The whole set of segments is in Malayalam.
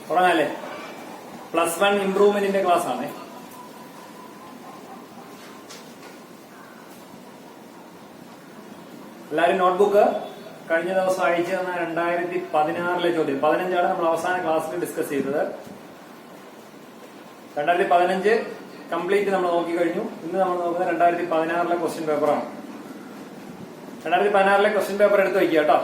തുടങ്ങാല്ലേ? +1 ഇംപ്രൂവ്മെന്റിന്റെ ക്ലാസ് ആണ്. എല്ലാരും നോട്ട്ബുക്ക് കഴിഞ്ഞ ദിവസം അയച്ചു തന്ന 2016 ചോദ്യം 15 നമ്മൾ അവസാന ക്ലാസ്സിൽ ഡിസ്കസ് ചെയ്തത്. 2015 കംപ്ലീറ്റ് നമ്മൾ നോക്കി കഴിഞ്ഞു. ഇന്ന് നമ്മൾ നോക്കുന്നത് 2016 ക്വസ്റ്റ്യൻ പേപ്പറാണ്. 2016 ക്വസ്റ്റ്യൻ പേപ്പർ എടുത്ത് വയ്ക്കുക കേട്ടോ.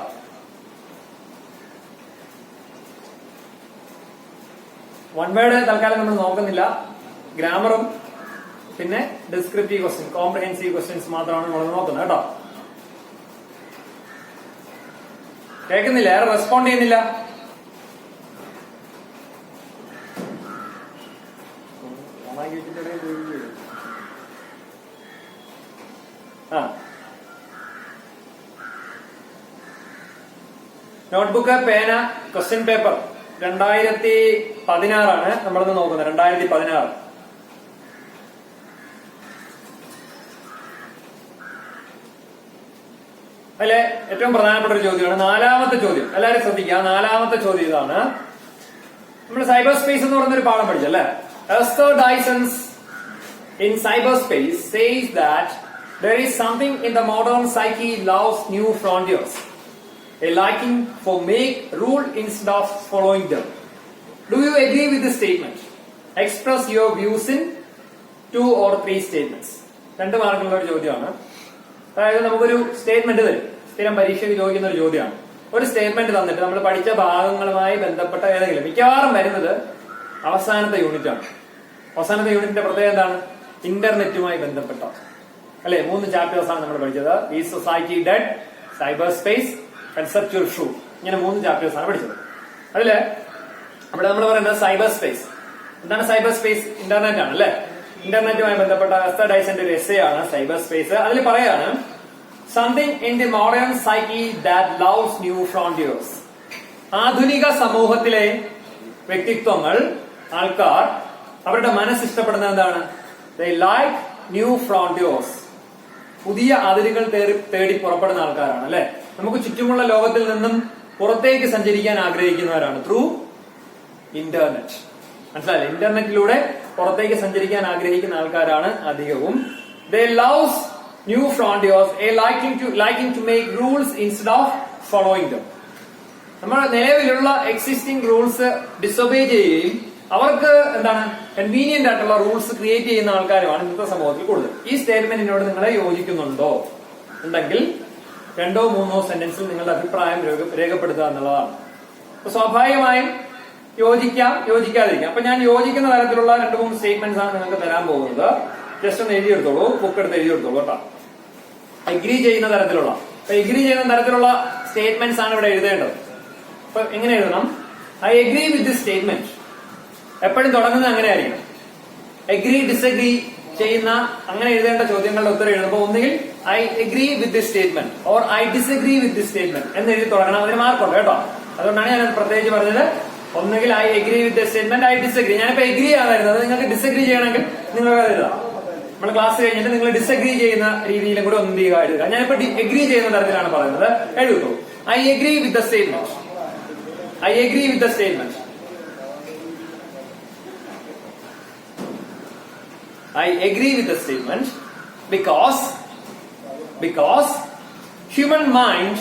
വൺ വേർഡ് തൽക്കാലം നമ്മൾ നോക്കുന്നില്ല. ഗ്രാമറും പിന്നെ ഡിസ്ക്രിപ്റ്റീവ് ക്വസ്റ്റ്യൻ, കോംപ്രിഹെൻസീവ് ക്വസ്റ്റ്യൻസ് മാത്രമാണ് നമ്മൾ നോക്കുന്നത് കേട്ടോ. കേൾക്കുന്നില്ല? ആരും റെസ്പോണ്ട് ചെയ്യുന്നില്ല. നോട്ട്ബുക്ക്, പേന, ക്വസ്റ്റ്യൻ പേപ്പർ 2016 നമ്മളിന്ന് നോക്കുന്നത്. 2016 അതിലെ ഏറ്റവും പ്രധാനപ്പെട്ട ഒരു ചോദ്യമാണ് 4ാമത്തെ ചോദ്യം. എല്ലാവരും ശ്രദ്ധിക്കുക. 4ാമത്തെ ചോദ്യം ഇതാണ്. നമ്മൾ സൈബർ സ്പേസ് എന്ന് പറയുന്നൊരു പാഠം പഠിച്ചല്ലേ? Esther Dyson's in cyberspace says that there is something in the modern psyche loves new frontiers, a liking for make rule instead of following them. Do you agree with this statement? Express your views in 2 or 3 statements. 2 മാർക്കുള്ള ഒരു ചോദ്യമാണ്. അതായത് നമുക്കൊരു സ്റ്റേറ്റ്മെന്റ് തരും. സ്ഥിരം പരീക്ഷയ്ക്ക് ചോദിക്കുന്ന ഒരു ചോദ്യമാണ്. ഒരു സ്റ്റേറ്റ്മെന്റ് തന്നിട്ട് നമ്മൾ പഠിച്ച ഭാഗങ്ങളുമായി ബന്ധപ്പെട്ട ഏതെങ്കിലും, മിക്കവാറും വരുന്നത് അവസാനത്തെ യൂണിറ്റ് ആണ്. അവസാനത്തെ യൂണിറ്റിന്റെ പ്രത്യേകത എന്താണ്? ഇന്റർനെറ്റുമായി ബന്ധപ്പെട്ട അല്ലെ 3 ചാപ്റ്റേഴ്സ് ആണ് നമ്മൾ പഠിച്ചത്. ഈ society dead, cyber space, conceptual truth. ഇങ്ങനെ 3 ചാപ്റ്റേഴ്സ് ആണ് പഠിച്ചത്. അതില് അവിടെ നമ്മൾ പറയുന്നത് സൈബർ സ്പേസ്. എന്താണ് സൈബർ സ്പേസ്? ഇന്റർനെറ്റ് ആണ് അല്ലെ? ഇന്റർനെറ്റുമായി ബന്ധപ്പെട്ട എസ്റ്റർ ഡൈസന്റെ ഒരു എസ്സേ ആണ് സൈബർ സ്പേസ്. അതിൽ പറയാണ് something in the modern psyche that loves new frontiers. ആധുനിക സമൂഹത്തിലെ വ്യക്തിത്വങ്ങൾ, ആൾക്കാർ, അവരുടെ മനസ്സ് ഇഷ്ടപ്പെടുന്നത് എന്താണ്? They like new frontiers. പുതിയ അതിരുകൾ തേടി പുറപ്പെടുന്ന ആൾക്കാരാണ് അല്ലെ? നമുക്ക് ചുറ്റുമുള്ള ലോകത്തിൽ നിന്നും പുറത്തേക്ക് സഞ്ചരിക്കാൻ ആഗ്രഹിക്കുന്നവരാണ് ത്രൂ ഇന്റർനെറ്റ്. മനസ്സിലായില്ലേ? ഇന്റർനെറ്റിലൂടെ പുറത്തേക്ക് സഞ്ചരിക്കാൻ ആഗ്രഹിക്കുന്ന ആൾക്കാരാണ് അധികവും. They loves new frontiers, a liking to make rules instead of following them. നമ്മൾ നിലവിലുള്ള എക്സിസ്റ്റിംഗ് റൂൾസ് ഡിസൊബേ ചെയ്യുകയും അവർക്ക് എന്താണ് കൺവീനിയന്റ് ആയിട്ടുള്ള റൂൾസ് ക്രിയേറ്റ് ചെയ്യുന്ന ആൾക്കാരുമാണ് ഇന്നത്തെ സമൂഹത്തിൽ കൂടുതൽ. ഈ സ്റ്റേറ്റ്മെന്റിനോട് നിങ്ങളെ യോജിക്കുന്നുണ്ടോ? ഉണ്ടെങ്കിൽ 2 or 3 സെന്റൻസിൽ നിങ്ങളുടെ അഭിപ്രായം രേഖപ്പെടുത്തുക എന്നുള്ളതാണ്. അപ്പൊ സ്വാഭാവികമായും യോജിക്കാം, യോജിക്കാതിരിക്കാം. അപ്പൊ ഞാൻ യോജിക്കുന്ന തരത്തിലുള്ള 2-3 സ്റ്റേറ്റ്മെന്റ്സ് ആണ് നിങ്ങൾക്ക് തരാൻ പോകുന്നത്. ജസ്റ്റ് ഒന്ന് എഴുതിയെടുത്തോളൂ, ബുക്ക് എടുത്ത് എഴുതിയെടുത്തോളൂ കേട്ടോ. എഗ്രി ചെയ്യുന്ന തരത്തിലുള്ള സ്റ്റേറ്റ്മെന്റ്സ് ആണ് ഇവിടെ എഴുതേണ്ടത്. അപ്പൊ എങ്ങനെ എഴുതണം? I agree with this statement. എപ്പോഴും തുടങ്ങുന്നത് അങ്ങനെ ആയിരിക്കണം. എഗ്രി, ഡിസഗ്രി ചെയ്യുന്ന അങ്ങനെ എഴുതേണ്ട ചോദ്യങ്ങളുടെ ഉത്തരം എഴുതുമ്പോൾ ഒന്നുകിൽ I agree with this statement or I disagree with this statement എന്ന് എഴുതി തുടങ്ങണം. അതിന് മാർക്കുണ്ട് കേട്ടോ. അതുകൊണ്ടാണ് ഞാൻ പ്രത്യേകിച്ച് പറഞ്ഞത്. ഒന്നുകിൽ I agree with this statement, I disagree. ഞാനിപ്പോ എഗ്രി ആണ് വരുന്നത്. നിങ്ങൾക്ക് ഡിസഗ്രി ചെയ്യണമെങ്കിൽ നിങ്ങൾ എഴുതാം. നമ്മൾ ക്ലാസ് കഴിഞ്ഞിട്ട് നിങ്ങൾ ഡിസഗ്രി ചെയ്യുന്ന രീതിയിലും കൂടെ ഒന്ന് എഴുതുക. ഞാനിപ്പോ എഗ്രി ചെയ്യുന്ന തരത്തിലാണ് പറയുന്നത്. എഴുതൂ. I agree with the statement. I agree with the statement. I agree with the statement because human mind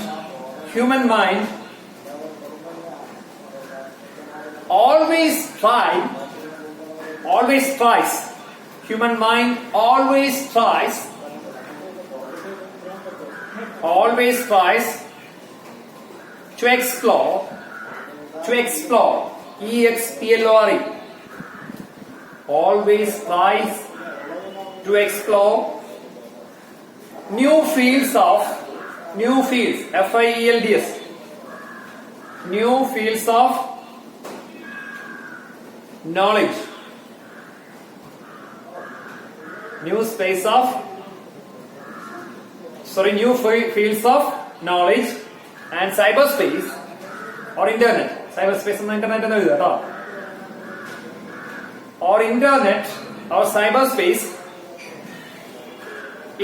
always tries to explore EXPLORE always tries to explore new fields FIELDS new fields of knowledge, new fields of knowledge and cyberspace or internet. Cyberspace and internet ennu ezhudha ട്ടോ. Or internet or cyberspace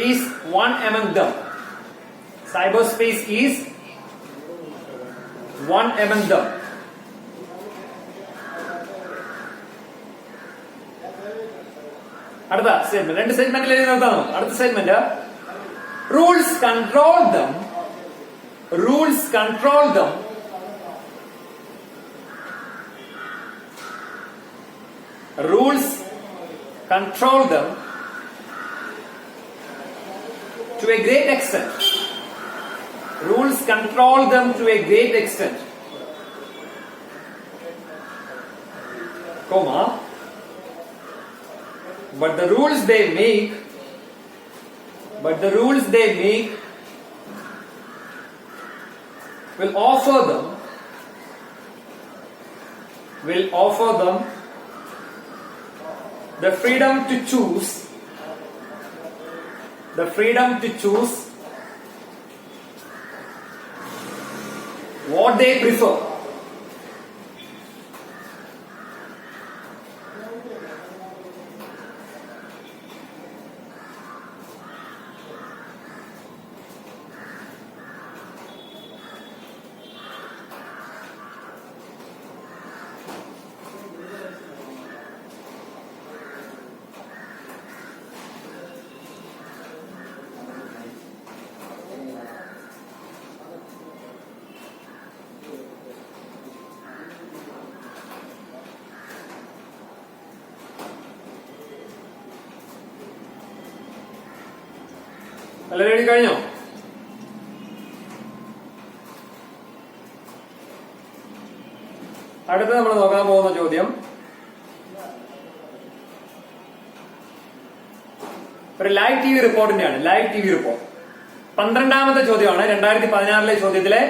is one among them. Cyberspace is one among them. അടുത്ത സ്റ്റേറ്റ്മെന്റ്, 2 സ്റ്റേറ്റ്മെന്റിൽ എഴുതി നിർത്താം നമുക്ക്. അടുത്ത statement, rules control dum to a great extent. Rules control them to a great extent. Comma. But the rules they make will offer them the freedom to choose what they prefer. എല്ലാവരും എഴുതി കഴിഞ്ഞോ? അടുത്ത നമ്മൾ നോക്കാൻ പോകുന്ന ചോദ്യം ഒരു ലൈവ് ടി വി റിപ്പോർട്ടിന്റെയാണ്. ലൈവ് ടി വി റിപ്പോർട്ട് 12ാമത്തെ ചോദ്യമാണ് 2016 ചോദ്യത്തിലെ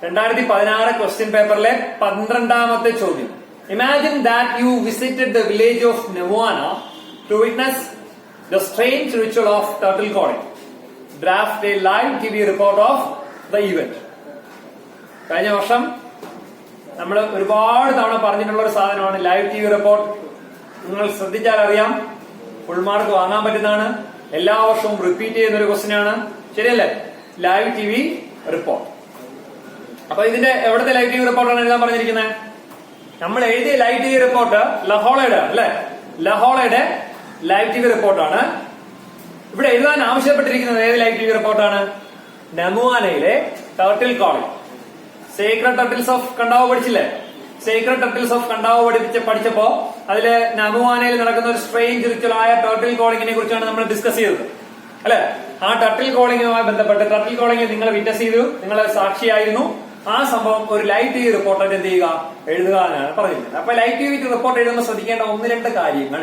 2016 ക്വസ്റ്റ്യൻ പേപ്പറിലെ 12ാമത്തെ ചോദ്യം. Imagine that you visited the village of Nevana to witness the strange ritual of turtle calling. Draft a live TV report of the event. കഴിഞ്ഞ വർഷം നമ്മൾ ഒരുപാട് തവണ പറഞ്ഞിട്ടുള്ള ഒരു സാധനമാണ് ലൈവ് ടി വി റിപ്പോർട്ട്. നിങ്ങൾ ശ്രദ്ധിച്ചാൽ അറിയാം, ഫുൾ മാർക്ക് വാങ്ങാൻ പറ്റുന്നതാണ്. എല്ലാ വർഷവും റിപ്പീറ്റ് ചെയ്യുന്ന ഒരു ക്വസ്റ്റ്യൻ ആണ്. ശരിയല്ലേ? Live T V report. അപ്പൊ ഇതിന്റെ എവിടുത്തെ ലൈവ് ടി വി റിപ്പോർട്ടാണ് എഴുതാൻ പറഞ്ഞിരിക്കുന്നത്? നമ്മൾ എഴുതിയ ലൈവ് ടി വി റിപ്പോർട്ട് ലഹോളയുടെ അല്ലെ, ലഹോളയുടെ ലൈവ് ടി വി റിപ്പോർട്ടാണ്. ഇവിടെ എഴുതാൻ ആവശ്യപ്പെട്ടിരിക്കുന്നത് ഏത് ലൈവ് ടി വി റിപ്പോർട്ടാണ്? നമുവാനയിലെ turtle calling. Secret turtles of Kandavu പഠിച്ചില്ലേ? സീക്രട്ട് ടർട്ടിൽസ് ഓഫ് കണ്ടാവ് പഠിച്ചപ്പോ അതില് നമുവാനയിൽ നടക്കുന്ന ഒരു സ്ട്രേഞ്ച് റിച്വലായ ടർട്ടിൽ കോളിംഗിനെ കുറിച്ചാണ് നമ്മൾ ഡിസ്കസ് ചെയ്തത് അല്ലെ. ആ ടർട്ടിൽ കോളിംഗുമായി ബന്ധപ്പെട്ട് ടർട്ടിൽ കോളിംഗ് നിങ്ങൾ വിറ്റ്നസ് ചെയ്തു, നിങ്ങൾ സാക്ഷിയായിരുന്നു. ആ സംഭവം ഒരു ലൈവ് ടി വി റിപ്പോർട്ടായിട്ട് എന്ത് ചെയ്യുക, എഴുതുക എന്നാണ് പറഞ്ഞിരിക്കുന്നത്. അപ്പൊ ലൈവ് ടി വി റിപ്പോർട്ട് എഴുതുമ്പോൾ ശ്രദ്ധിക്കേണ്ട 1-2 കാര്യങ്ങൾ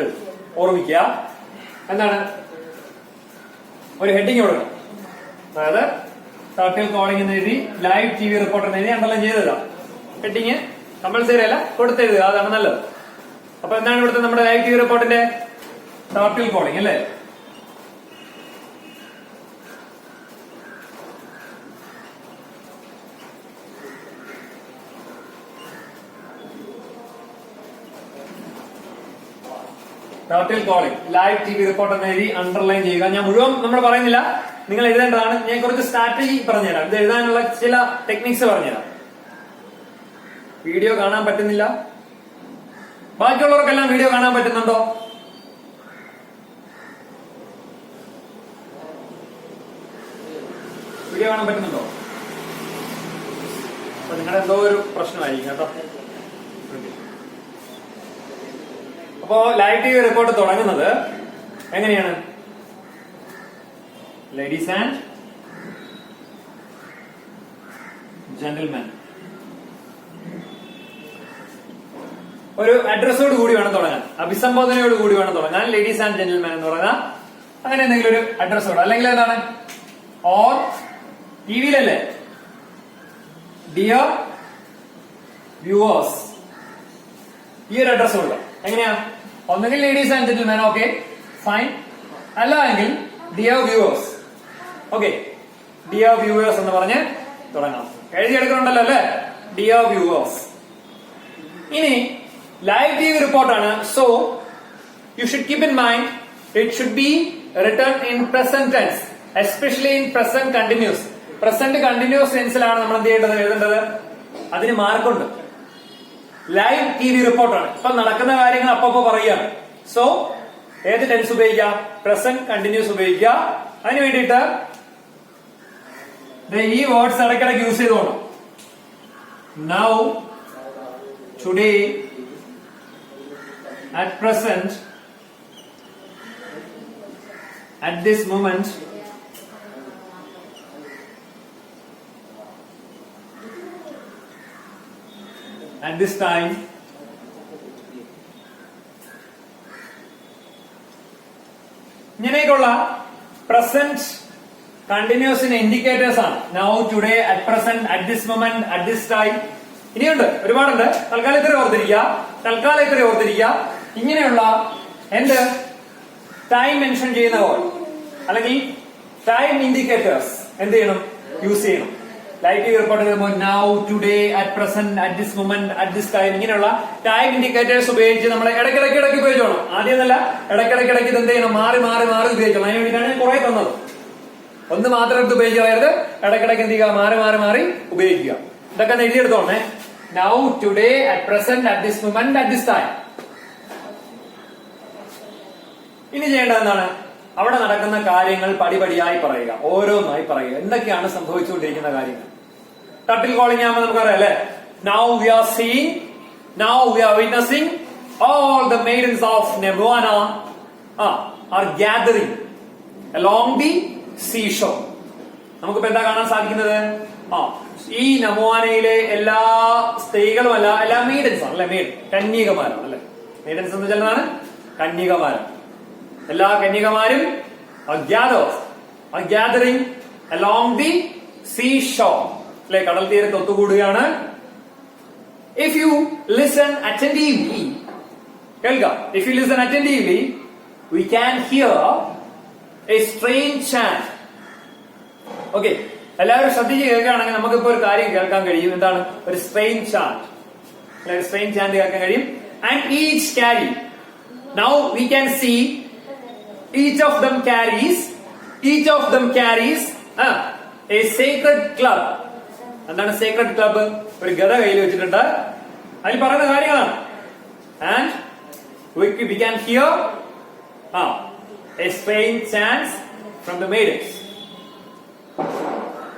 ഓർമ്മിക്കുക. എന്താണ്? ഒരു ഹെഡിങ് കൊടുക്കണം. അതായത് ടർട്ടിൽ കോളിംഗ് എന്ന് എഴുതി ലൈവ് ടി വി റിപ്പോർട്ട് എന്ന് എഴുതി അണ്ടർലൈൻ ചെയ്തതാ. ഹെഡിങ് കമ്പൽസറി അല്ല, കൊടുത്തെഴുതുക, അതാണ് നല്ലത്. അപ്പൊ എന്താണ് ഇവിടുത്തെ നമ്മുടെ ലൈവ് ടി വി റിപ്പോർട്ടിന്റെ ടർട്ടിൽ കോളിംഗ് അല്ലേ? Turtle calling live T V report എന്ന് എഴുതി അണ്ടർലൈൻ ചെയ്യുക. ഞാൻ മുഴുവൻ നമ്മൾ പറയുന്നില്ല, നിങ്ങൾ എഴുതേണ്ടതാണ്. ഞാൻ കുറച്ച് സ്ട്രാറ്റജി പറഞ്ഞുതരാം, ഇത് എഴുതാനുള്ള ചില ടെക്നിക്സ് പറഞ്ഞുതരാം. വീഡിയോ കാണാൻ പറ്റുന്നില്ല? ബാക്കിയുള്ളവർക്കെല്ലാം വീഡിയോ കാണാൻ പറ്റുന്നുണ്ടോ? വീഡിയോ കാണാൻ പറ്റുന്നുണ്ടോ? അപ്പൊ നിങ്ങളുടെ എന്തോ ഒരു പ്രശ്നമായിരിക്കും കേട്ടോ. അപ്പോ ലൈവ് ടി വി റിപ്പോർട്ട് തുടങ്ങുന്നത് എങ്ങനെയാണ്? ലേഡീസ് ആൻഡ് ജെന്റിൽമെൻ, ഒരു അഡ്രസ്സോട് കൂടി വേണം തുടങ്ങാൻ, അഭിസംബോധനയോട് കൂടി വേണം തുടങ്ങാൻ. ലേഡീസ് ആൻഡ് ജെന്റിൽമെൻ എന്ന് പറഞ്ഞാൽ അങ്ങനെ എന്തെങ്കിലും ഒരു അഡ്രസ്സോട്, അല്ലെങ്കിൽ എന്താണ്, ഓർ ടി വിയിലല്ലേ ഡിയർ വ്യൂവേഴ്സ്, ഈ ഒരു അഡ്രസ് കൊടുക്കാം. എങ്ങനെയാ? ഒന്നുകിൽ ladies and gentlemen, okay fine. അല്ല എങ്കിൽ dear viewers, okay dear viewers എന്ന് പറഞ്ഞ് തുടങ്ങാം. എഴുതിയെടുക്കണുണ്ടല്ലോ അല്ലെ, ഡിയർ വ്യൂവേഴ്സ്. ഇനി ലൈവ് ടി വി റിപ്പോർട്ടാണ്. So you should keep in mind it should be written in present tense, especially in present continuous. Present continuous ടെൻസിലാണ് നമ്മൾ എന്ത് ചെയ്യേണ്ടത്, എഴുതേണ്ടത്. അതിന് മാർക്കുണ്ട്. ലൈവ് ടി വി റിപ്പോർട്ടാണ്, ഇപ്പൊ നടക്കുന്ന കാര്യങ്ങൾ അപ്പപ്പോ പറയുകയാണ്. സോ ഏത് ടെൻസ് ഉപയോഗിക്കുക? പ്രസന്റ് കണ്ടിന്യൂസ് ഉപയോഗിക്കുക. അതിന് വേണ്ടിയിട്ട് ഈ വേർഡ്സ് ഇടയ്ക്കിടയ്ക്ക് യൂസ് ചെയ്തോണം. Now, today, at present, at this moment, at this time, ഇങ്ങനെയൊക്കെയുള്ള പ്രസന്റ് കണ്ടിന്യൂസിന് ഇൻഡിക്കേറ്റേഴ്സ് ആണ്. Now, today, at present, at this moment, at this time. ഇനിയുണ്ട്, ഒരുപാടുണ്ട്. തൽക്കാലം ഇത്ര ഓർത്തിരിക്കുക. ഇങ്ങനെയുള്ള എന്ത് ടൈം മെൻഷൻ ചെയ്യുന്ന പോലെ അല്ലെങ്കിൽ ടൈം ഇൻഡിക്കേറ്റേഴ്സ് എന്ത് ചെയ്യണം? യൂസ് ചെയ്യണം. ലൈറ്റ് റിപ്പോർട്ട് ചെയ്യുമ്പോൾ now, today, at present, at this moment, at this time, ഇങ്ങനെയുള്ള ടൈം ഇൻഡിക്കേറ്റേഴ്സ് ഉപയോഗിച്ച് നമ്മൾ ഇടയ്ക്കിടയ്ക്ക് ഉപയോഗിച്ചോണം. ആദ്യമല്ല, ഇടയ്ക്കിടയ്ക്ക് ഇത് എന്ത് ചെയ്യണം? മാറി ഉപയോഗിക്കണം. അതിന് വേണ്ടിയിട്ടാണ് ഞാൻ കുറെ തന്നത്. ഒന്ന് മാത്രം എടുത്ത് ഉപയോഗിക്കരുത്, ഇടയ്ക്കിടയ്ക്ക് എന്ത് ചെയ്യുക? മാറി ഉപയോഗിക്കുക. ഇതൊക്കെ ഒന്ന് എഴുതിയെടുത്തോണേ. Now, today, at present, at this moment, at this time. ഇനി ചെയ്യേണ്ടത് എന്താണ്? അവിടെ നടക്കുന്ന കാര്യങ്ങൾ പടിപടിയായി പറയുക, ഓരോന്നായി പറയുക. എന്തൊക്കെയാണ് സംഭവിച്ചുകൊണ്ടിരിക്കുന്ന കാര്യങ്ങൾ? ടട്ടിൽ കോളിംഗ് ആകുമ്പോൾ നമുക്കറിയാം അല്ലെ? Now we are seeing, now we are witnessing all the maidens of Nebuana are gathering along the seashore. നമുക്കിപ്പോ എന്താ കാണാൻ സാധിക്കുന്നത്? ഈ നമോവാനയിലെ എല്ലാ സ്ത്രീകളുമല്ല, എല്ലാ മെയ്ഡൻസ് ആണ് അല്ലെ? കന്യകമാരാണ് അല്ലെ? മെയ്ഡൻസ് എന്ന് വെച്ചാൽ കന്യകമാരാണ്. എല്ലാ കന്യകമാരും ഗ്യാദറിംഗ് അലോങ് ദി സീഷോർ അല്ലെ? കടൽ തീരത്ത് ഒത്തുകൂടുകയാണ്. ഇഫ് യു ലിസൺ അറ്റന്റീവ്ലി, കേൾക്കുക. If you listen attentively, we can hear a strange chant. Okay, എല്ലാവരും ശ്രദ്ധിച്ച് കേൾക്കുകയാണെങ്കിൽ നമുക്കിപ്പോ ഒരു കാര്യം കേൾക്കാൻ കഴിയും. എന്താണ്? ഒരു സ്ട്രേഞ്ച് ചാന്റ്. സ്ട്രേഞ്ച് ചാന്റ് കേൾക്കാൻ കഴിയും. And each carry, now we can see each of them carries a sacred club. എന്താണ് സേക്രഡ് ക്ലബ്? ഒരു ഗദ കയ്യിൽ വെച്ചിട്ടുണ്ട്. അതിൽ പറയുന്ന കാര്യങ്ങളാണ്. And we can hear a strange chant from the maidens.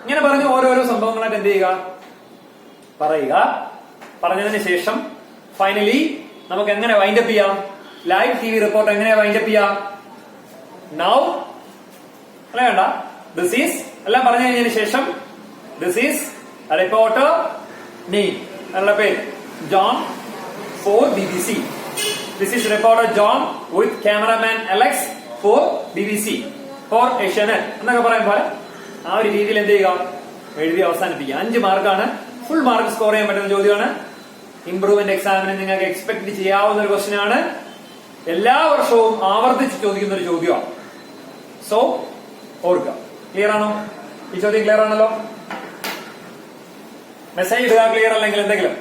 ഇങ്ങനെ പറഞ്ഞ് ഓരോരോ സംഭവങ്ങളായിട്ട് എന്ത് ചെയ്യുക? പറയുക. പറഞ്ഞതിന് ശേഷം ഫൈനലി നമുക്ക് എങ്ങനെ വൈൻഡപ്പ് ചെയ്യാം? ലൈവ് ടി വി റിപ്പോർട്ട് എങ്ങനെ വൈൻഡപ്പ് ചെയ്യാം? നൗ അല്ല വേണ്ട, ദിസ് ഈസ് എല്ലാം പറഞ്ഞു കഴിഞ്ഞതിന് ശേഷം ദിസ് ഈസ് റിപ്പോർട്ടർ നെയിം എന്നുള്ള പേര് John for BBC. This is reporter John with cameraman Alex for BBC for Asianet എന്നൊക്കെ പറയാൻ പോലെ ആ ഒരു രീതിയിൽ എന്ത് ചെയ്യുക? എഴുതി അവസാനിപ്പിക്കുക. 5 മാർക്കാണ്. ഫുൾ മാർക്ക് സ്കോർ ചെയ്യാൻ പറ്റുന്ന ചോദ്യമാണ്. ഇംപ്രൂവ്മെന്റ് എക്സാമിന് നിങ്ങൾക്ക് എക്സ്പെക്ട് ചെയ്യാവുന്ന ഒരു ക്വസ്റ്റ്യൻ ആണ്. എല്ലാ വർഷവും ആവർത്തിച്ച് ചോദിക്കുന്ന ഒരു ചോദ്യമാണ്. സോ ഓർക്കുക. ക്ലിയർ ആണോ? ഈ ചോദ്യം ക്ലിയർ ആണല്ലോ? മെസ്സേജ് ഇടുക ക്ലിയർ അല്ലെങ്കിൽ എന്തെങ്കിലും.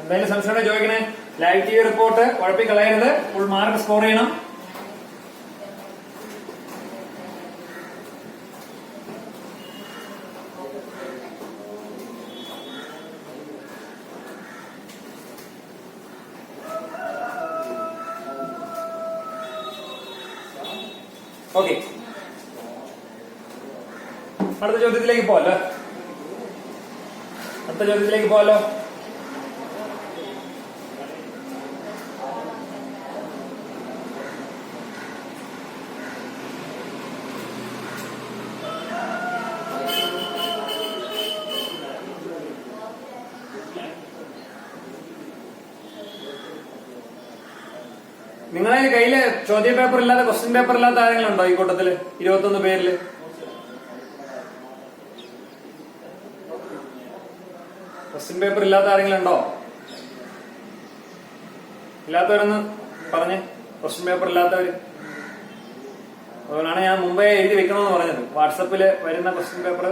എന്തായാലും സംശയം ചോദിക്കണേ. ലൈവ് ടി വി റിപ്പോർട്ട് കുഴപ്പിക്കളയരുത്. ഫുൾ മാർക്ക് സ്കോർ ചെയ്യണം. ഓക്കെ, അടുത്ത ചോദ്യത്തിലേക്ക് പോവല്ലോ. നിങ്ങളെ കയ്യില് ചോദ്യ പേപ്പർ ഇല്ലാതെ ക്വസ്റ്റ്യൻ പേപ്പർ ഇല്ലാത്ത ആരെങ്കിലും ഉണ്ടോ ഈ കൂട്ടത്തില്? 21 പേരില് ക്വസ്റ്റ്യൻ പേപ്പർ ഇല്ലാത്ത ആരെങ്കിലും ഉണ്ടോ? ഇല്ലാത്തവരൊന്ന് പറഞ്ഞേ. ക്വസ്റ്റ്യൻ പേപ്പർ ഇല്ലാത്തവര്. അതുകൊണ്ടാണ് ഞാൻ മുമ്പേ എഴുതി വെക്കണമെന്ന് പറഞ്ഞത്. വാട്സപ്പിൽ വരുന്ന ക്വസ്റ്റ്യൻ പേപ്പർ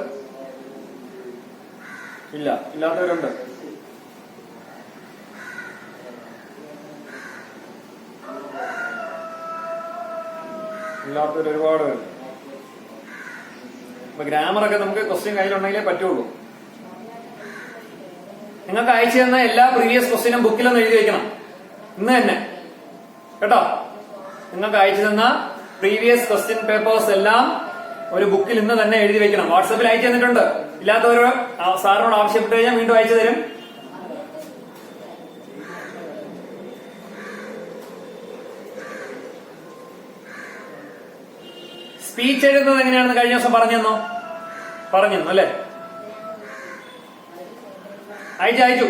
ഇല്ലാത്തവരുണ്ട്. ഇല്ലാത്തവർ ഒരുപാട് പേര്. അപ്പൊ ഗ്രാമറൊക്കെ നമുക്ക് ക്വസ്റ്റ്യൻ കയ്യിലുണ്ടെങ്കിലേ പറ്റുള്ളൂ. നിങ്ങൾക്ക് അയച്ചു തന്ന എല്ലാ പ്രീവിയസ് ക്വസ്റ്റ്യനും ബുക്കിലൊന്ന് എഴുതി വെക്കണം ഇന്ന് തന്നെ കേട്ടോ. നിങ്ങൾക്ക് അയച്ചു തന്ന പ്രീവിയസ് ക്വസ്റ്റ്യൻ പേപ്പേഴ്സ് എല്ലാം ഒരു ബുക്കിൽ ഇന്ന് തന്നെ എഴുതി വെക്കണം. വാട്സാപ്പിൽ അയച്ചു തന്നിട്ടുണ്ട്. ഇല്ലാത്തവരോട് സാറിനോട് ആവശ്യപ്പെട്ട് കഴിഞ്ഞാൽ വീണ്ടും അയച്ചു തരും. സ്പീച്ച് എഴുതുന്നത് എങ്ങനെയാണെന്ന് കഴിഞ്ഞ ദിവസം പറഞ്ഞെന്നു അല്ലേ? അയച്ചു.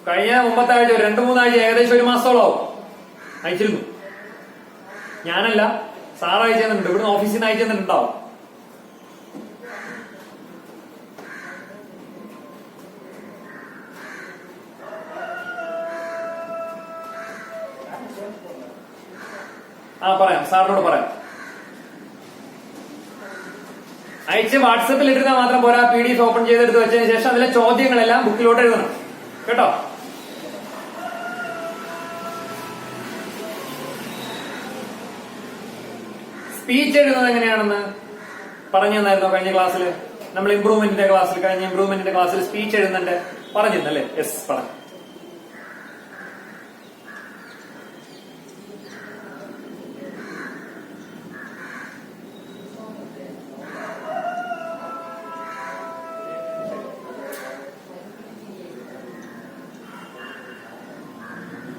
കഴിഞ്ഞ മുമ്പത്തെ ആഴ്ച 2-3 ആഴ്ച ഏകദേശം 1 മാസത്തോളാവും അയച്ചിരുന്നു. ഞാനല്ല, സാർ അയച്ചു തന്നിട്ടുണ്ട്. ഇവിടുന്ന് ഓഫീസിൽ നിന്ന് അയച്ചു തന്നിട്ടുണ്ടാവും. പറയാം, സാറിനോട് പറയാം. അയച്ച് വാട്സപ്പിൽ ഇട്ടിരുന്നാൽ മാത്രം പോരാ. PDF ഓപ്പൺ ചെയ്തെടുത്ത് വെച്ചതിന് ശേഷം അതിലെ ചോദ്യങ്ങളെല്ലാം ബുക്കിലോട്ട് എഴുതണം കേട്ടോ. സ്പീച്ച് എഴുതുന്നത് എങ്ങനെയാണെന്ന് പറഞ്ഞു തന്നായിരുന്നോ കഴിഞ്ഞ ക്ലാസ്സിൽ? നമ്മൾ കഴിഞ്ഞ ഇംപ്രൂവ്മെന്റിന്റെ ക്ലാസ്സിൽ സ്പീച്ച് എഴുതുന്നുണ്ട് പറഞ്ഞിരുന്നല്ലേ? യെസ്, പറഞ്ഞു.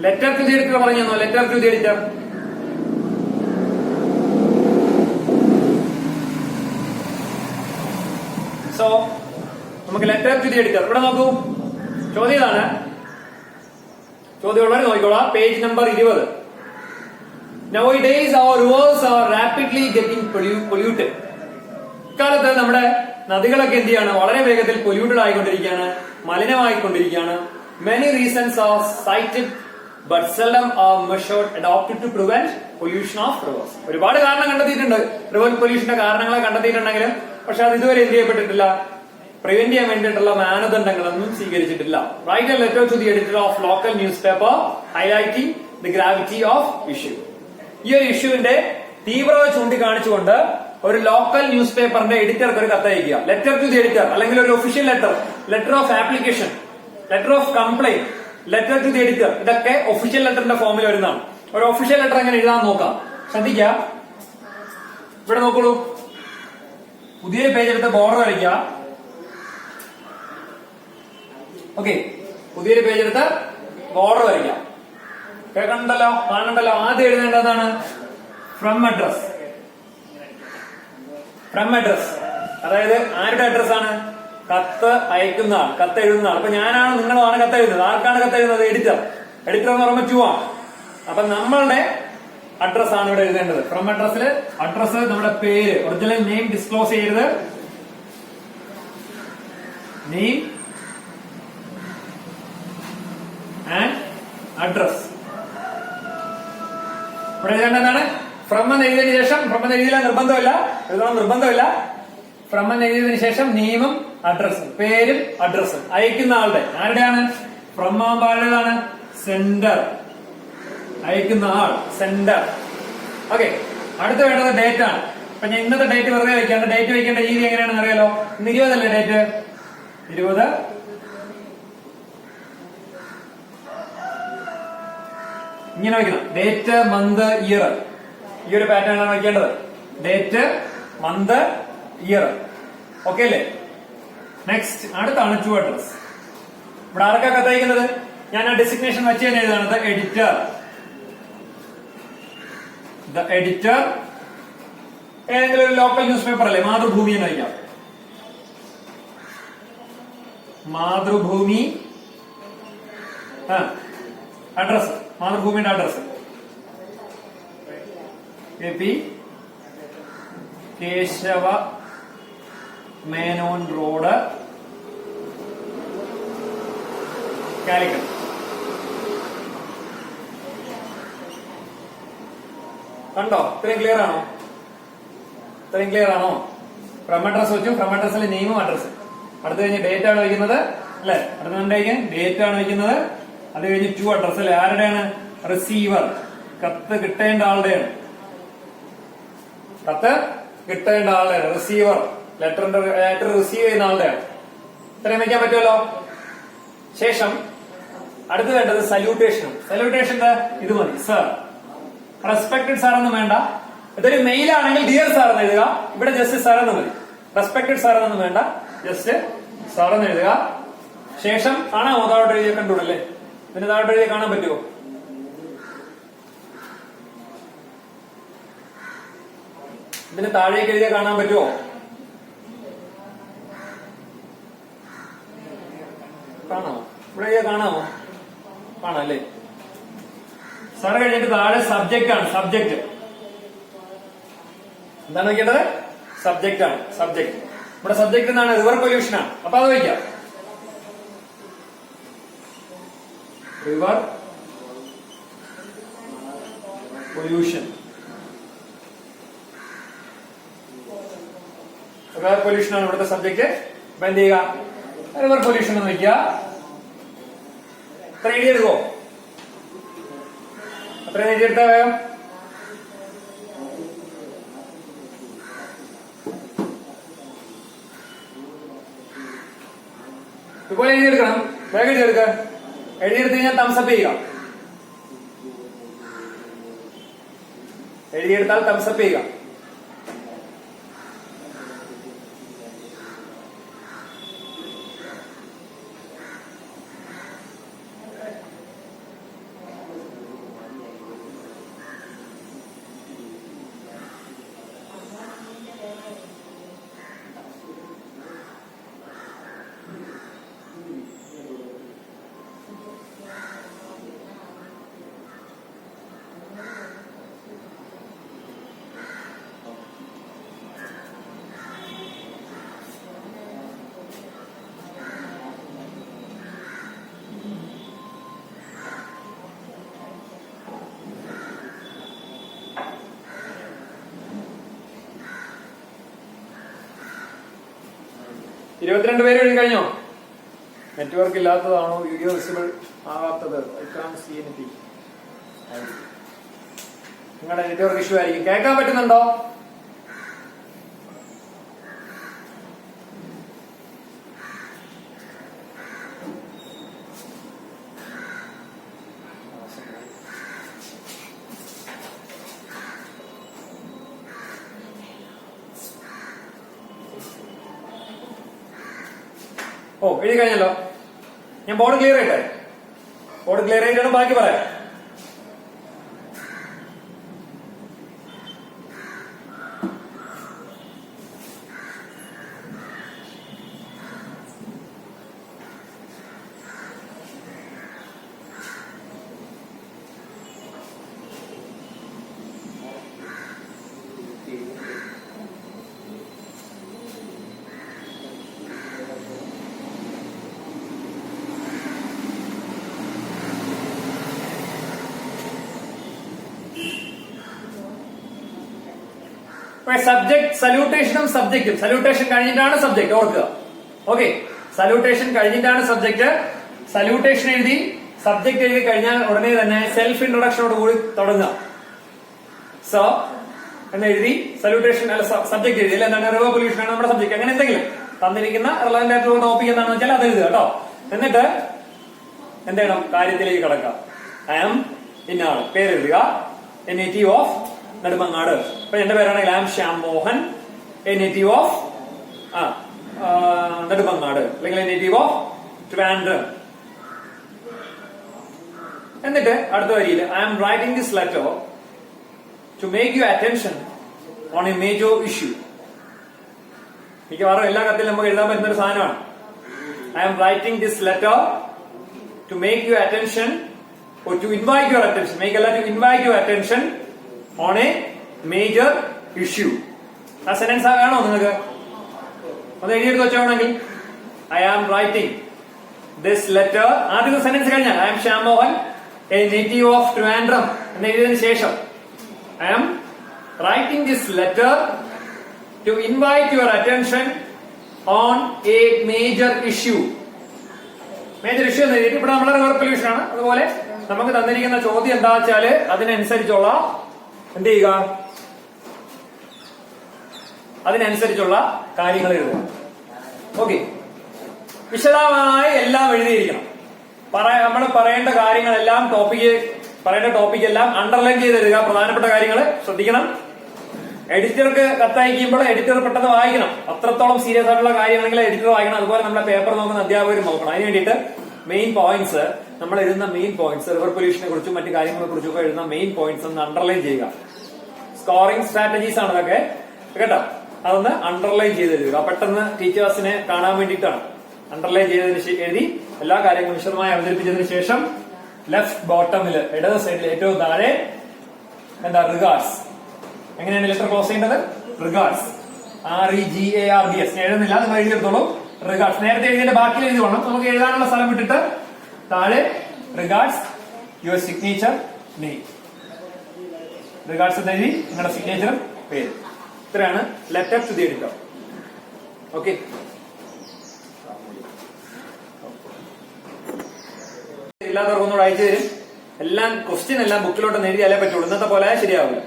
ലെറ്റർ ടു ദി എഡിറ്റർ പറഞ്ഞു. ലെറ്റർ ടു ദി എഡിറ്റർ നമുക്ക് ലെറ്റർ ടു ദി എഡിറ്റർ ഇവിടെ നോക്കൂ. ചോദ്യം ഇതാണ്. ചോദ്യം ഉള്ളവരെ നോക്കിക്കോളാം. Page number 20. Nowadays our rivers are rapidly getting polluted. ഇക്കാലത്ത് നമ്മുടെ നദികളൊക്കെ എന്ത് ചെയ്യാണ്? വളരെ വേഗത്തിൽ പൊല്യൂട്ടഡ് ആയിക്കൊണ്ടിരിക്കുകയാണ്, മലിനമായിക്കൊണ്ടിരിക്കുകയാണ്. Many reasons are cited but seldom are measured adopted to prevent pollution of rivers. ഒരുപാട് കാരണം കണ്ടെത്തിയിട്ടുണ്ട്. റിവർ പൊല്യൂഷന്റെ കാരണങ്ങളെ കണ്ടെത്തിയിട്ടുണ്ടെങ്കിലും പക്ഷെ അത് ഇതുവരെ എന്ത് ചെയ്യപ്പെട്ടിട്ടില്ല? പ്രിവെന്റ് ചെയ്യാൻ വേണ്ടിയിട്ടുള്ള മാനദണ്ഡങ്ങളൊന്നും സ്വീകരിച്ചിട്ടില്ല. Write a letter to the editor of local news paper highlighting the gravity of issue. ഈ ഒരു ഇഷ്യൂവിന്റെ തീവ്രത ചൂണ്ടിക്കാണിച്ചുകൊണ്ട് ഒരു ലോക്കൽ ന്യൂസ് പേപ്പറിന്റെ എഡിറ്റർക്ക് ഒരു കത്തയക്കുക. ലെറ്റർ ടു ദി എഡിറ്റർ അല്ലെങ്കിൽ ഒരു official letter of application, letter of complaint, letter to the editor, ഇതൊക്കെ ഒഫീഷ്യൽ ലെറ്ററിന്റെ ഫോമിൽ വരുന്നതാണ്. ഒരു ഒഫീഷ്യൽ ലെറ്റർ എങ്ങനെ എഴുതാൻ നോക്കാം. ശ്രദ്ധിക്കുക. ഇവിടെ നോക്കൂ. പുതിയ പേജ് എടുത്ത് ബോർഡർ വരയ്ക്കുക. ഓക്കെ, പുതിയൊരു പേജ് എടുത്ത് ബോർഡർ വരയ്ക്കാം. കേൾക്കണ്ടല്ലോ, കാണണ്ടല്ലോ. ആദ്യം എഴുതേണ്ടതാണ് ഫ്രം അഡ്രസ്. അതായത് ആരുടെ അഡ്രസ് ആണ്? കത്ത് അയക്കുന്ന ആൾ, കത്ത് എഴുതുന്ന ആൾ. അപ്പൊ ഞാനാണ്, നിങ്ങളാണ് കത്ത് എഴുതുന്നത്. ആർക്കാണ് കത്ത് എഴുതുന്നത്? എഡിറ്റർ എന്ന് പറയുമ്പോൾ 2 ആണ്. അപ്പൊ നമ്മളുടെ അഡ്രസ് ആണ് ഇവിടെ എഴുതേണ്ടത്. ഫ്രം അഡ്രസ് നമ്മുടെ പേര്, ഒറിജിനൽ നെയിം ഡിസ്ക്ലോസ് ചെയ്യരുത്. നെയിം ആൻഡ് അഡ്രസ് ഇവിടെ എഴുതേണ്ടതാണ്. ഫ്രം എന്ന് എഴുതിയതിനു ശേഷം, ഫ്രം എന്ന് എഴുതിയാൽ നിർബന്ധമില്ല. ഫ്രം എന്ന് എഴുതിയതിനു ശേഷം നെയിമും അഡ്രസ്സും, പേരും അഡ്രസ്സും. അയക്കുന്ന ആരുടെയാണ്? ഫ്രം ആകുമ്പോൾ ആരുടേതാണ്? സെൻഡർ. അയക്കുന്ന ആൾ സെൻഡർ. ഓക്കെ, അടുത്ത് വേണ്ടത് ഡേറ്റ് ആണ്. അപ്പൊ ഞാൻ ഇന്നത്തെ ഡേറ്റ് വെറുതെ വയ്ക്കാണ്ട് ഡേറ്റ് വയ്ക്കേണ്ട രീതി എങ്ങനെയാണെന്ന് അറിയാലോ. ഇന്ന് 20 അല്ലേ ഡേറ്റ്? 20. ഇങ്ങനെ വയ്ക്കണം. Date, month, year. ഈ ഒരു പാറ്റേൺ ആണ് വയ്ക്കേണ്ടത്. Date, month, year. ഓക്കെ അല്ലേ? നെക്സ്റ്റ് അടുത്താണ് ടു അഡ്രസ്. ഇവിടെ ആർക്കാ കത്തയക്കുന്നത്? ഞാൻ ആ ഡെസിഗ്നേഷൻ വെച്ച് തന്നെ എഴുതാണ്. ദ എഡിറ്റർ ഏതെങ്കിലും ഒരു ലോക്കൽ ന്യൂസ് പേപ്പർ അല്ലേ? മാതൃഭൂമി എന്ന് വയ്ക്കാം. മാതൃഭൂമി അഡ്രസ്, മാതൃഭൂമിയുടെ address KP Kesava Menon road, Calicut. കണ്ടോ? ഇത്രയും ക്ലിയർ ആണോ? ഇത്രയും ക്ലിയർ ആണോ? ഫ്രം അഡ്രസ് വെച്ചു. ഫ്രം അഡ്രസ്സിൽ നെയിമും അഡ്രസ്. അടുത്ത് കഴിഞ്ഞ് ഡേറ്റ് ആണ് വയ്ക്കുന്നത് അല്ലെ? അടുത്തേക്ക് ഡേറ്റ് ആണ് വയ്ക്കുന്നത്. അത് കഴിഞ്ഞ് ടു അഡ്രസ് അല്ലെ? ആരുടെയാണ്? റിസീവർ. കത്ത് കിട്ടേണ്ട ആളുടെയാണ്. കത്ത് കിട്ടേണ്ട ആളുടെയാണ് റിസീവർ. ലെറ്റർ റിസീവ് ചെയ്യുന്ന ആളുടെയാണ്. ഇത്രയും വയ്ക്കാൻ പറ്റുമല്ലോ. ശേഷം അടുത്ത് വേണ്ടത് സല്യൂട്ടേഷനും. സല്യൂട്ടേഷന്റെ ഇത് മതി. സർ, റെസ്പെക്ടഡ് സാർ ഒന്നും വേണ്ട. ഇതൊരു മെയിൽ ആണെങ്കിൽ ഡിയർ സാർ എന്ന് എഴുതുക. ഇവിടെ ജസ്റ്റ് സാർ എന്ന് മതി. റെസ്പെക്ടഡ് സാർ എന്നൊന്നും വേണ്ട, ജസ്റ്റ് സാർ എന്ന് എഴുതുക. ശേഷം കാണാമോ? താഴോട്ട് എഴുതിയ കണ്ടുകൂടല്ലേ? ഇതിന് താഴോട്ട് എഴുതിയ കാണാൻ പറ്റുമോ? ഇതിന് താഴേക്ക് എഴുതിയ കാണാൻ പറ്റുമോ? കാണാമോ? ഇവിടെ എഴുതിയ കാണാമോ? കാണാം അല്ലേ? സാറ് കഴിഞ്ഞിട്ട് താഴെ സബ്ജക്റ്റ് ആണ്. സബ്ജക്ട് എന്താണ് വയ്ക്കേണ്ടത്? സബ്ജക്റ്റ് ആണ്. സബ്ജക്ട് ഇവിടെ സബ്ജക്ട് എന്താണ്? റിവർ പൊല്യൂഷൻ ആണ്. അപ്പൊ അത് വയ്ക്കാം. River pollution. റിവർ പൊല്യൂഷൻ ആണ് ഇവിടുത്തെ സബ്ജക്ട്. അപ്പൊ എന്ത് ചെയ്യുക? റിവർ പൊല്യൂഷൻ എന്ന് വയ്ക്കുക. അത്ര എഴുതിയെടുക്കോ? അത്ര എഴുതിയെടുത്താ വേഗം. ഇതുപോലെ എഴുതിയെടുക്കണം. വേഗം എഴുതിയെടുക്ക. എഴുതിയെടുത്ത് കഴിഞ്ഞാൽ തംസപ്പ് ചെയ്യുക. എഴുതിയെടുത്താൽ തംസപ്പ് ചെയ്യുക. ഇരുപത്തിരണ്ട് പേര് എഴുതി കഴിഞ്ഞോ? നെറ്റ്വർക്ക് ഇല്ലാത്തതാണോ വീഡിയോ വിസിബിൾ ആകാത്തത്? I can see anything. നിങ്ങളുടെ നെറ്റ്വർക്ക് ഇഷ്യൂ ആയിരിക്കും. കേൾക്കാൻ പറ്റുന്നുണ്ടോ? ഓ, എഴുതി കഴിഞ്ഞല്ലോ. ഞാൻ ബോർഡ് ക്ലിയർ ചെയ്യട്ടെ? ബോർഡ് ക്ലിയർ ചെയ്തിട്ടാണ് ബാക്കി പറയാം. സബ്ജക്ട് സല്യൂട്ടേഷനും സബ്ജക്റ്റും. സല്യൂട്ടേഷൻ കഴിഞ്ഞിട്ടാണ് സബ്ജക്ട്, ഓർക്കുക. ഓക്കെ, സല്യൂട്ടേഷൻ കഴിഞ്ഞിട്ടാണ് സബ്ജക്ട്. സല്യൂട്ടേഷൻ എഴുതി സബ്ജക്ട് എഴുതി കഴിഞ്ഞാൽ ഉടനെ തന്നെ സെൽഫ് ഇൻട്രൊഡക്ഷനോട് കൂടി തുടങ്ങുക. സോ എന്ന് എഴുതി സല്യൂട്ടേഷൻ അല്ല സബ്ജക്ട് എഴുതി. അല്ല, എന്താണ്? റിവർ പൊല്യൂഷൻ ആണ് നമ്മുടെ സബ്ജക്ട്. അങ്ങനെ എന്തെങ്കിലും തന്നിരിക്കുന്ന റിലവന്റ് ആയിട്ടുള്ള ടോപ്പിക് എന്താണെന്ന് വെച്ചാൽ അത് എഴുതുക കേട്ടോ. എന്നിട്ട് എന്ത് ചെയ്യണം? കാര്യത്തിലേക്ക് കടക്കാം. ഐ ആം ഇന്നാണ് പേര് എഴുതുക. A native of Nedumangad. അപ്പൊ എന്റെ പേരാണെങ്കിൽ I am Shyam Mohan, a native of Nedumangad, അല്ലെങ്കിൽ എ നേറ്റീവ് ഓഫ് ട്രിവാൻഡ്രം. എന്നിട്ട് അടുത്ത വരിയിൽ I am writing this letter to make you attention on a major issue. മിക്കവാറും എല്ലാ കത്തിലും നമുക്ക് എഴുതാൻ പറ്റുന്ന ഒരു സാധനമാണ്. I am writing this letter to make you attention, or to invite your attention, make a letter to invite your attention on a major issue. ആ സെന്റൻസ് ആണോ നിങ്ങൾക്ക്? ഒന്ന് എഴുതിയെടുത്ത് വെച്ചോണെങ്കിൽ I am writing this letter. ആദ്യത്തെ സെന്റൻസ് കഴിഞ്ഞാൽ I am Shyam Mohan, a native of Trivandrum എന്ന് എഴുതിയതിനു ശേഷം I am writing this letter to invite your attention on a major issue. Major issue എന്ന് എഴുതിയിട്ട് ഇവിടെ നമ്മുടെ റിവർ പൊല്യൂഷൻ ആണ്. അതുപോലെ നമുക്ക് തന്നിരിക്കുന്ന ചോദ്യം എന്താ വെച്ചാല് അതിനനുസരിച്ചുള്ള എന്ത് ചെയ്യുക, അതിനനുസരിച്ചുള്ള കാര്യങ്ങൾ എഴുതുക. ഓക്കെ, വിശദമായി എല്ലാം എഴുതിയിരിക്കണം. നമ്മൾ പറയേണ്ട കാര്യങ്ങളെല്ലാം പറയേണ്ട ടോപ്പിക് എല്ലാം അണ്ടർലൈൻ ചെയ്ത് എഴുതുക. പ്രധാനപ്പെട്ട കാര്യങ്ങൾ ശ്രദ്ധിക്കണം. എഡിറ്റർക്ക് കത്തയക്കുമ്പോൾ എഡിറ്റർ പെട്ടെന്ന് വായിക്കണം. അത്രത്തോളം സീരിയസ് ആയിട്ടുള്ള കാര്യമാണെങ്കിൽ എഡിറ്റർ വായിക്കണം. അതുപോലെ നമ്മുടെ പേപ്പർ നോക്കുന്ന അധ്യാപകരും നോക്കണം. അതിന് വേണ്ടിയിട്ട് മെയിൻ പോയിന്റ്സ്, നമ്മൾ എഴുതുന്ന മെയിൻ പോയിന്റ്സ്, റിവർ പൊല്യൂഷനെ കുറിച്ചും മറ്റു കാര്യങ്ങളെ കുറിച്ചും ഒക്കെ എഴുതുന്ന മെയിൻ പോയിന്റ്സ് ഒന്ന് അണ്ടർലൈൻ ചെയ്യുക. സ്കോറിംഗ് സ്ട്രാറ്റജീസ് ആണ് അതൊക്കെ കേട്ടോ. അതൊന്ന് അണ്ടർലൈൻ ചെയ്ത് എഴുതുക. പെട്ടെന്ന് ടീച്ചേഴ്സിനെ കാണാൻ വേണ്ടിയിട്ടാണ്. അണ്ടർലൈൻ ചെയ്തതിന് എഴുതി എല്ലാ കാര്യങ്ങളും വിശദമായി അവതരിപ്പിച്ചതിന് ശേഷം ലെഫ്റ്റ് ബോട്ടമിൽ ഇടത് സൈഡിൽ ഏറ്റവും താഴെ എന്താ, റിഗാർഡ്സ്. എങ്ങനെയാണ് ലെറ്റർ ക്ലോസ് ചെയ്യേണ്ടത്? Regards, REGARDS. ഞാൻ എഴുതുന്നില്ല, നിങ്ങൾ എഴുതിയെടുത്തോളൂ. റിഗാർഡ്സ് നേരത്തെ എഴുതിന്റെ ബാക്കിൽ എഴുതി വേണം. നമുക്ക് എഴുതാനുള്ള സ്ഥലം വിട്ടിട്ട് താഴെ regards, your signature, name. Regards എന്ന് എഴുതി നിങ്ങളുടെ സിഗ്നേച്ചറും പേര്. ഇത്രയാണ് letter to the editor. Okay, ഇല്ലാത്തവർക്ക് ഒന്നുകൂടെ അയച്ചു തരും. എല്ലാം ക്വസ്റ്റ്യൻ എല്ലാം ബുക്കിലോട്ട് എഴുതിയാലേ പറ്റുള്ളൂ. ഇന്നത്തെ പോലെ ശരിയാവില്ല.